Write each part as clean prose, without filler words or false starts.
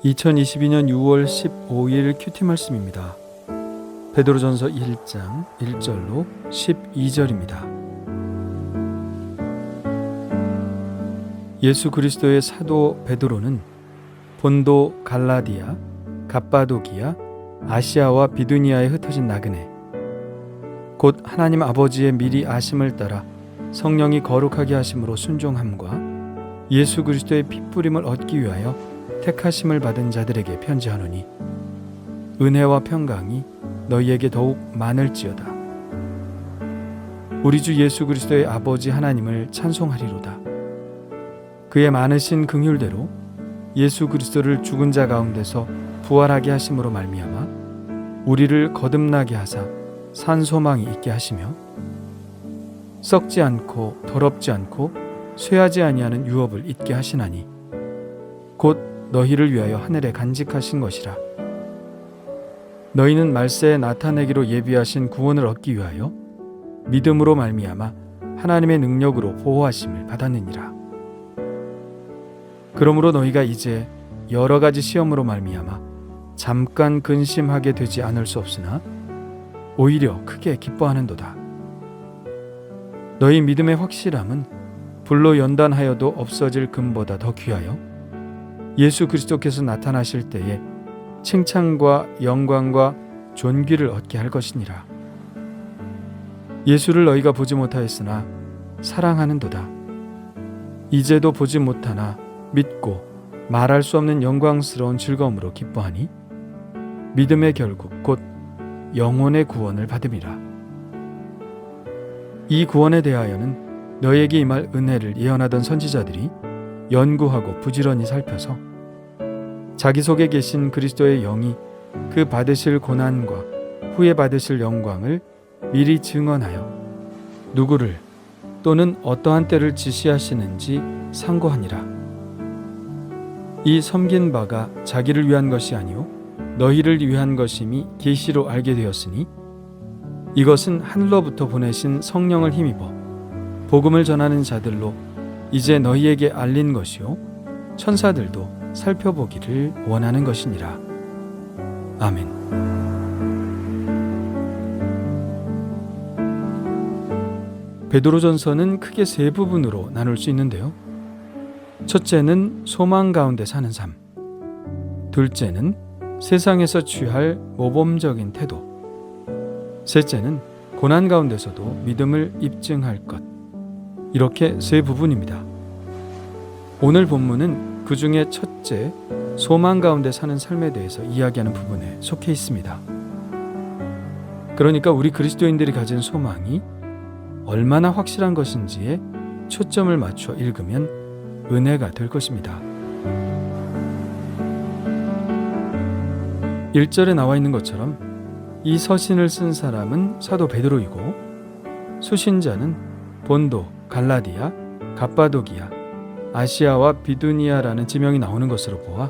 2022년 6월 15일 큐티 말씀입니다. 베드로전서 1장 1절로 12절입니다. 예수 그리스도의 사도 베드로는 본도, 갈라디아, 갑바도기아, 아시아와 비두니아에 흩어진 나그네, 곧 하나님 아버지의 미리 아심을 따라 성령이 거룩하게 하심으로 순종함과 예수 그리스도의 핏부림을 얻기 위하여 택하심을 받은 자들에게 편지하노니 은혜와 평강이 너희에게 더욱 많을지어다. 우리 주 예수 그리스도의 아버지 하나님을 찬송하리로다. 그의 많으신 긍휼대로 예수 그리스도를 죽은 자 가운데서 부활하게 하심으로 말미암아 우리를 거듭나게 하사 산 소망이 있게 하시며 썩지 않고 더럽지 않고 쇠하지 아니하는 유업을 잊게 하시나니 곧 너희를 위하여 하늘에 간직하신 것이라. 너희는 말세에 나타내기로 예비하신 구원을 얻기 위하여 믿음으로 말미암아 하나님의 능력으로 보호하심을 받았느니라. 그러므로 너희가 이제 여러 가지 시험으로 말미암아 잠깐 근심하게 되지 않을 수 없으나 오히려 크게 기뻐하는도다. 너희 믿음의 확실함은 불로 연단하여도 없어질 금보다 더 귀하여 예수 그리스도께서 나타나실 때에 칭찬과 영광과 존귀를 얻게 할 것이니라. 예수를 너희가 보지 못하였으나 사랑하는도다. 이제도 보지 못하나 믿고 말할 수 없는 영광스러운 즐거움으로 기뻐하니 믿음의 결국 곧 영혼의 구원을 받음이라. 이 구원에 대하여는 너희에게 임할 은혜를 예언하던 선지자들이 연구하고 부지런히 살펴서 자기 속에 계신 그리스도의 영이 그 받으실 고난과 후에 받으실 영광을 미리 증언하여 누구를 또는 어떠한 때를 지시하시는지 상고하니라. 이 섬긴 바가 자기를 위한 것이 아니요 너희를 위한 것임이 계시로 알게 되었으니 이것은 하늘로부터 보내신 성령을 힘입어 복음을 전하는 자들로 이제 너희에게 알린 것이요 천사들도 살펴보기를 원하는 것이니라. 아멘. 베드로전서는 크게 세 부분으로 나눌 수 있는데요. 첫째는 소망 가운데 사는 삶, 둘째는 세상에서 취할 모범적인 태도, 셋째는 고난 가운데서도 믿음을 입증할 것. 이렇게 세 부분입니다. 오늘 본문은 그 중에 첫째, 소망 가운데 사는 삶에 대해서 이야기하는 부분에 속해 있습니다. 그러니까 우리 그리스도인들이 가진 소망이 얼마나 확실한 것인지에 초점을 맞춰 읽으면 은혜가 될 것입니다. 1절에 나와 있는 것처럼 이 서신을 쓴 사람은 사도 베드로이고 수신자는 본도, 갈라디아, 갑바도기아, 아시아와 비두니아라는 지명이 나오는 것으로 보아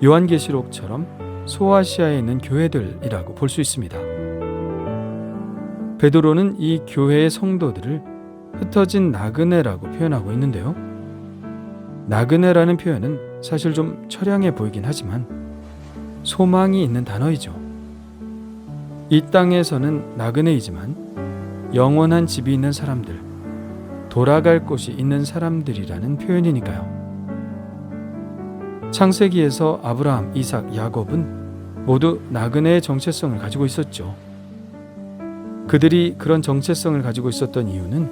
요한계시록처럼 소아시아에 있는 교회들이라고 볼 수 있습니다. 베드로는 이 교회의 성도들을 흩어진 나그네라고 표현하고 있는데요. 나그네라는 표현은 사실 좀 처량해 보이긴 하지만 소망이 있는 단어이죠. 이 땅에서는 나그네이지만 영원한 집이 있는 사람들, 돌아갈 곳이 있는 사람들이라는 표현이니까요. 창세기에서 아브라함, 이삭, 야곱은 모두 나그네의 정체성을 가지고 있었죠. 그들이 그런 정체성을 가지고 있었던 이유는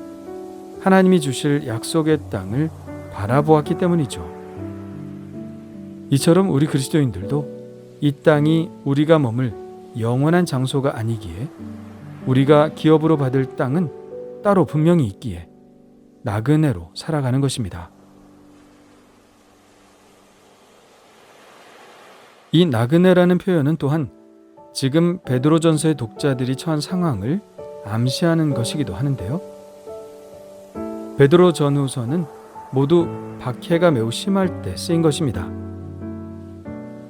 하나님이 주실 약속의 땅을 바라보았기 때문이죠. 이처럼 우리 그리스도인들도 이 땅이 우리가 머물 영원한 장소가 아니기에 우리가 기업으로 받을 땅은 따로 분명히 있기에 나그네로 살아가는 것입니다. 이 나그네라는 표현은 또한 지금 베드로전서의 독자들이 처한 상황을 암시하는 것이기도 하는데요. 베드로 전후서는 모두 박해가 매우 심할 때 쓰인 것입니다.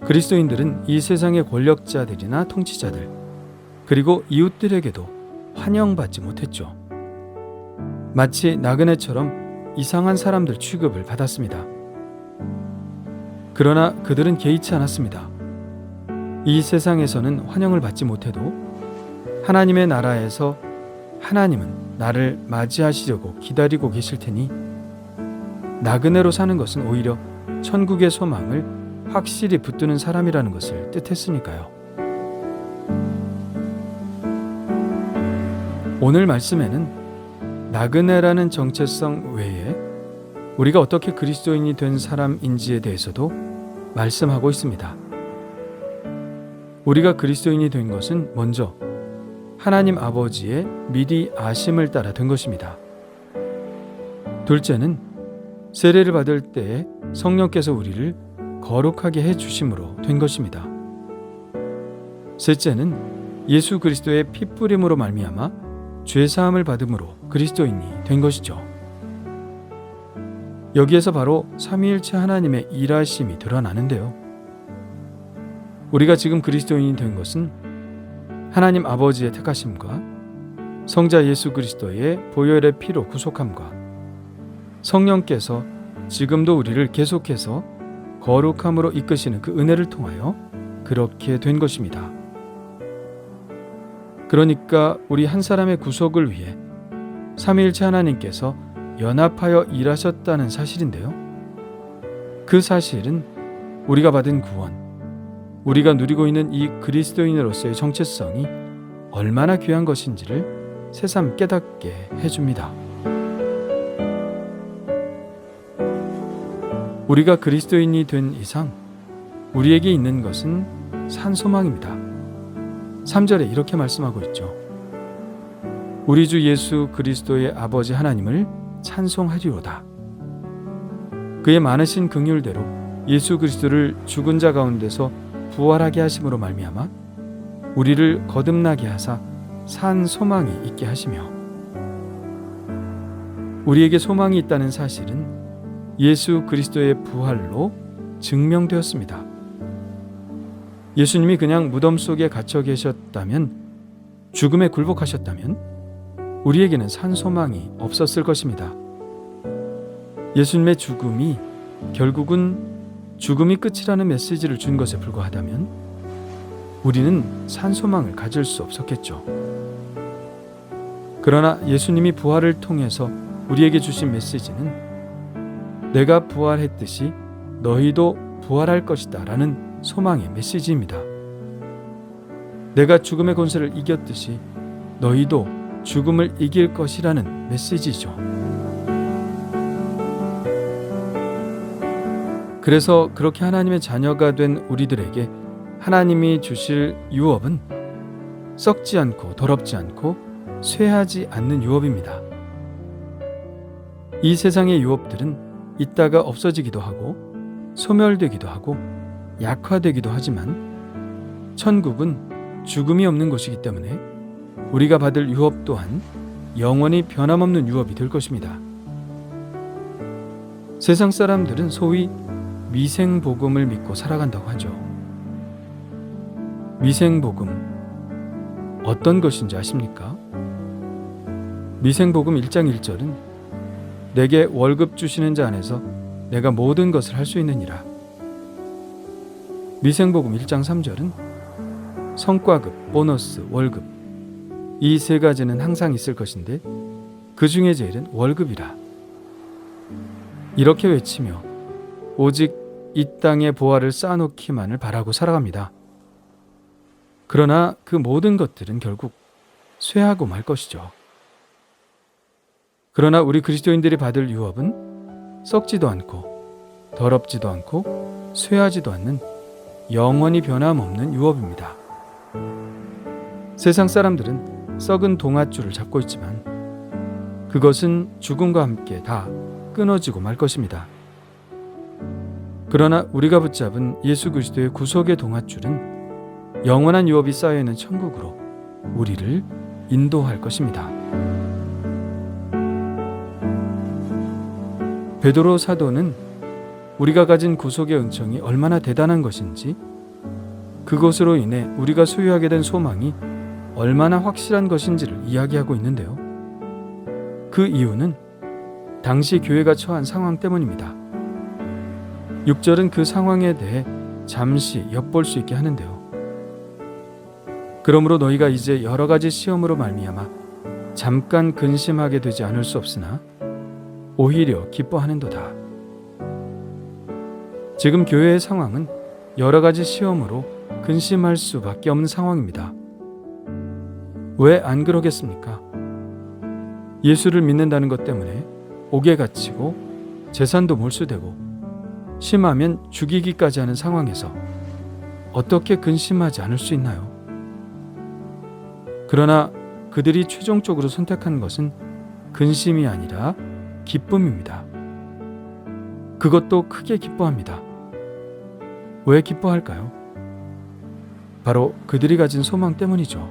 그리스도인들은 이 세상의 권력자들이나 통치자들, 그리고 이웃들에게도 환영받지 못했죠. 마치 나그네처럼 이상한 사람들 취급을 받았습니다. 그러나 그들은 개의치 않았습니다. 이 세상에서는 환영을 받지 못해도 하나님의 나라에서 하나님은 나를 맞이하시려고 기다리고 계실 테니 나그네로 사는 것은 오히려 천국의 소망을 확실히 붙드는 사람이라는 것을 뜻했으니까요. 오늘 말씀에는 나그네라는 정체성 외에 우리가 어떻게 그리스도인이 된 사람인지에 대해서도 말씀하고 있습니다. 우리가 그리스도인이 된 것은 먼저 하나님 아버지의 미리 아심을 따라 된 것입니다. 둘째는 세례를 받을 때에 성령께서 우리를 거룩하게 해주심으로 된 것입니다. 셋째는 예수 그리스도의 피뿌림으로 말미암아 죄사함을 받음으로 그리스도인이 된 것이죠. 여기에서 바로 삼위일체 하나님의 일하심이 드러나는데요. 우리가 지금 그리스도인이 된 것은 하나님 아버지의 택하심과 성자 예수 그리스도의 보혈의 피로 구속함과 성령께서 지금도 우리를 계속해서 거룩함으로 이끄시는 그 은혜를 통하여 그렇게 된 것입니다. 그러니까 우리 한 사람의 구속을 위해 삼위일체 하나님께서 연합하여 일하셨다는 사실인데요. 그 사실은 우리가 받은 구원, 우리가 누리고 있는 이 그리스도인으로서의 정체성이 얼마나 귀한 것인지를 새삼 깨닫게 해줍니다. 우리가 그리스도인이 된 이상 우리에게 있는 것은 산 소망입니다. 3절에 이렇게 말씀하고 있죠. 우리 주 예수 그리스도의 아버지 하나님을 찬송하리로다. 그의 많으신 긍휼대로 예수 그리스도를 죽은 자 가운데서 부활하게 하심으로 말미암아 우리를 거듭나게 하사 산 소망이 있게 하시며, 우리에게 소망이 있다는 사실은 예수 그리스도의 부활로 증명되었습니다. 예수님이 그냥 무덤 속에 갇혀 계셨다면, 죽음에 굴복하셨다면 우리에게는 산 소망이 없었을 것입니다. 예수님의 죽음이 결국은 죽음이 끝이라는 메시지를 준 것에 불과하다면 우리는 산 소망을 가질 수 없었겠죠. 그러나 예수님이 부활을 통해서 우리에게 주신 메시지는 내가 부활했듯이 너희도 부활할 것이다 라는 소망의 메시지입니다. 내가 죽음의 권세를 이겼듯이 너희도 죽음을 이길 것이라는 메시지죠. 그래서 그렇게 하나님의 자녀가 된 우리들에게 하나님이 주실 유업은 썩지 않고 더럽지 않고 쇠하지 않는 유업입니다. 이 세상의 유업들은 있다가 없어지기도 하고 소멸되기도 하고 약화되기도 하지만 천국은 죽음이 없는 곳이기 때문에 우리가 받을 유업 또한 영원히 변함없는 유업이 될 것입니다. 세상 사람들은 소위 미생복음을 믿고 살아간다고 하죠. 미생복음, 어떤 것인지 아십니까? 미생복음 1장 1절은 내게 월급 주시는 자 안에서 내가 모든 것을 할 수 있느니라. 미생복음 1장 3절은 성과급, 보너스, 월급, 이 세 가지는 항상 있을 것인데 그 중에 제일은 월급이라. 이렇게 외치며 오직 이 땅의 보화를 쌓아놓기만을 바라고 살아갑니다. 그러나 그 모든 것들은 결국 쇠하고 말 것이죠. 그러나 우리 그리스도인들이 받을 유업은 썩지도 않고 더럽지도 않고 쇠하지도 않는 영원히 변함없는 유업입니다. 세상 사람들은 썩은 동아줄을 잡고 있지만 그것은 죽음과 함께 다 끊어지고 말 것입니다. 그러나 우리가 붙잡은 예수 그리스도의 구속의 동아줄은 영원한 유업이 쌓여있는 천국으로 우리를 인도할 것입니다. 베드로 사도는 우리가 가진 구속의 은총이 얼마나 대단한 것인지, 그것으로 인해 우리가 소유하게 된 소망이 얼마나 확실한 것인지를 이야기하고 있는데요. 그 이유는 당시 교회가 처한 상황 때문입니다. 6절은 그 상황에 대해 잠시 엿볼 수 있게 하는데요. 그러므로 너희가 이제 여러 가지 시험으로 말미암아 잠깐 근심하게 되지 않을 수 없으나 오히려 기뻐하는도다. 지금 교회의 상황은 여러 가지 시험으로 근심할 수밖에 없는 상황입니다. 왜 안 그러겠습니까? 예수를 믿는다는 것 때문에 옥에 갇히고 재산도 몰수되고 심하면 죽이기까지 하는 상황에서 어떻게 근심하지 않을 수 있나요? 그러나 그들이 최종적으로 선택한 것은 근심이 아니라 기쁨입니다. 그것도 크게 기뻐합니다. 왜 기뻐할까요? 바로 그들이 가진 소망 때문이죠.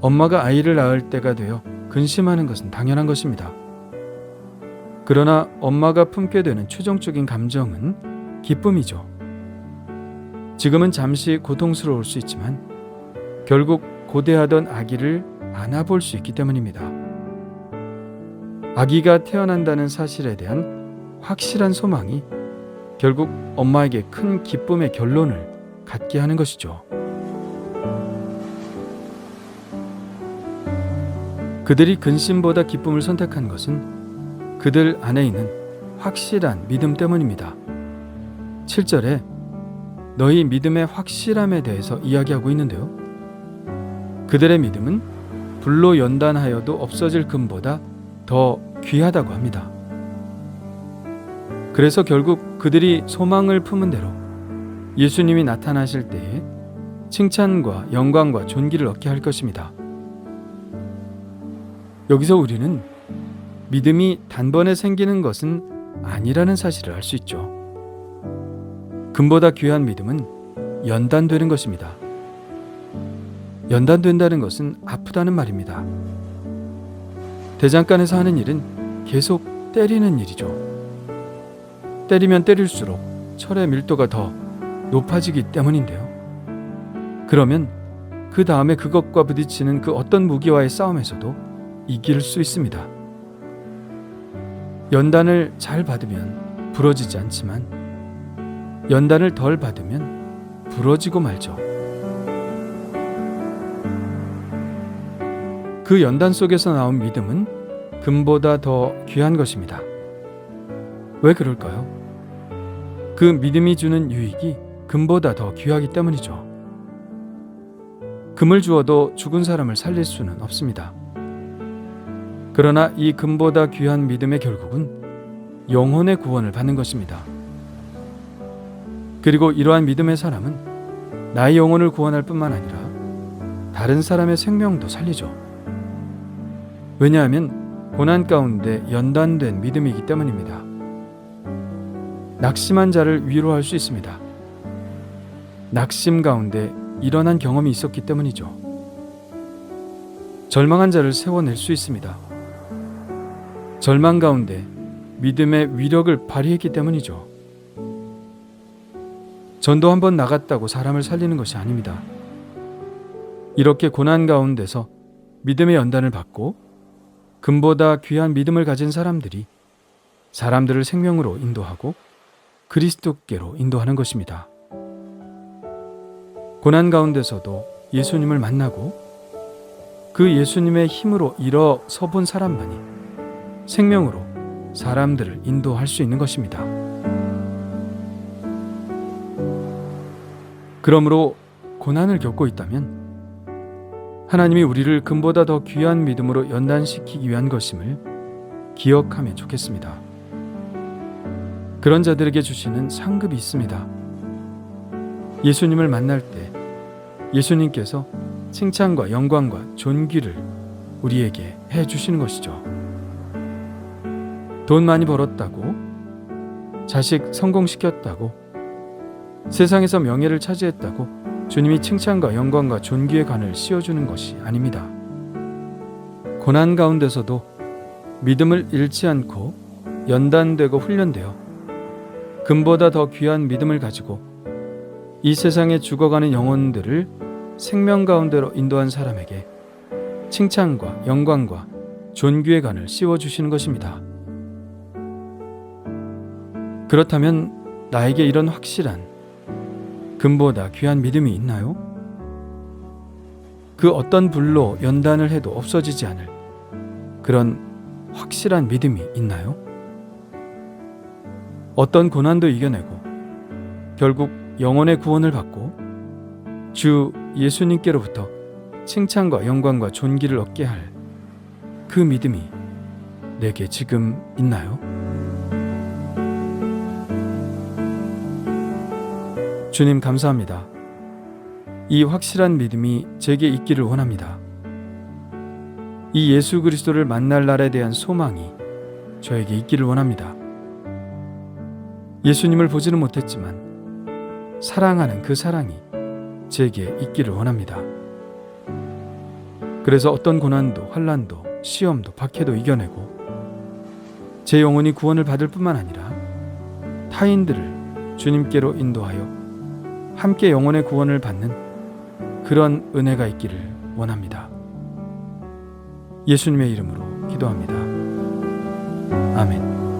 엄마가 아이를 낳을 때가 되어 근심하는 것은 당연한 것입니다. 그러나 엄마가 품게 되는 최종적인 감정은 기쁨이죠. 지금은 잠시 고통스러울 수 있지만 결국 고대하던 아기를 안아볼 수 있기 때문입니다. 아기가 태어난다는 사실에 대한 확실한 소망이 결국 엄마에게 큰 기쁨의 결론을 갖게 하는 것이죠. 그들이 근심보다 기쁨을 선택한 것은 그들 안에 있는 확실한 믿음 때문입니다. 7절에 너희 믿음의 확실함에 대해서 이야기하고 있는데요. 그들의 믿음은 불로 연단하여도 없어질 금보다 더 귀하다고 합니다. 그래서 결국 그들이 소망을 품은 대로 예수님이 나타나실 때에 칭찬과 영광과 존귀를 얻게 할 것입니다. 여기서 우리는 믿음이 단번에 생기는 것은 아니라는 사실을 알 수 있죠. 금보다 귀한 믿음은 연단되는 것입니다. 연단된다는 것은 아프다는 말입니다. 대장간에서 하는 일은 계속 때리는 일이죠. 때리면 때릴수록 철의 밀도가 더 높아지기 때문인데요. 그러면 그 다음에 그것과 부딪히는 그 어떤 무기와의 싸움에서도 이길 수 있습니다. 연단을 잘 받으면 부러지지 않지만 연단을 덜 받으면 부러지고 말죠. 그 연단 속에서 나온 믿음은 금보다 더 귀한 것입니다. 왜 그럴까요? 그 믿음이 주는 유익이 금보다 더 귀하기 때문이죠. 금을 주어도 죽은 사람을 살릴 수는 없습니다. 그러나 이 금보다 귀한 믿음의 결국은 영혼의 구원을 받는 것입니다. 그리고 이러한 믿음의 사람은 나의 영혼을 구원할 뿐만 아니라 다른 사람의 생명도 살리죠. 왜냐하면 고난 가운데 연단된 믿음이기 때문입니다. 낙심한 자를 위로할 수 있습니다. 낙심 가운데 일어난 경험이 있었기 때문이죠. 절망한 자를 세워낼 수 있습니다. 절망 가운데 믿음의 위력을 발휘했기 때문이죠. 전도 한번 나갔다고 사람을 살리는 것이 아닙니다. 이렇게 고난 가운데서 믿음의 연단을 받고 금보다 귀한 믿음을 가진 사람들이 사람들을 생명으로 인도하고 그리스도께로 인도하는 것입니다. 고난 가운데서도 예수님을 만나고 그 예수님의 힘으로 일어서 본 사람만이 생명으로 사람들을 인도할 수 있는 것입니다. 그러므로 고난을 겪고 있다면 하나님이 우리를 금보다 더 귀한 믿음으로 연단시키기 위한 것임을 기억하면 좋겠습니다. 그런 자들에게 주시는 상급이 있습니다. 예수님을 만날 때 예수님께서 칭찬과 영광과 존귀를 우리에게 해주시는 것이죠. 돈 많이 벌었다고, 자식 성공시켰다고, 세상에서 명예를 차지했다고 주님이 칭찬과 영광과 존귀의 관을 씌워주는 것이 아닙니다. 고난 가운데서도 믿음을 잃지 않고 연단되고 훈련되어 금보다 더 귀한 믿음을 가지고 이 세상에 죽어가는 영혼들을 생명 가운데로 인도한 사람에게 칭찬과 영광과 존귀의 관을 씌워주시는 것입니다. 그렇다면 나에게 이런 확실한 금보다 귀한 믿음이 있나요? 그 어떤 불로 연단을 해도 없어지지 않을 그런 확실한 믿음이 있나요? 어떤 고난도 이겨내고 결국 영혼의 구원을 받고 주 예수님께로부터 칭찬과 영광과 존귀를 얻게 할 그 믿음이 내게 지금 있나요? 주님 감사합니다. 이 확실한 믿음이 제게 있기를 원합니다. 이 예수 그리스도를 만날 날에 대한 소망이 저에게 있기를 원합니다. 예수님을 보지는 못했지만 사랑하는 그 사랑이 제게 있기를 원합니다. 그래서 어떤 고난도 환난도 시험도 박해도 이겨내고 제 영혼이 구원을 받을 뿐만 아니라 타인들을 주님께로 인도하여 함께 영혼의 구원을 받는 그런 은혜가 있기를 원합니다. 예수님의 이름으로 기도합니다. 아멘.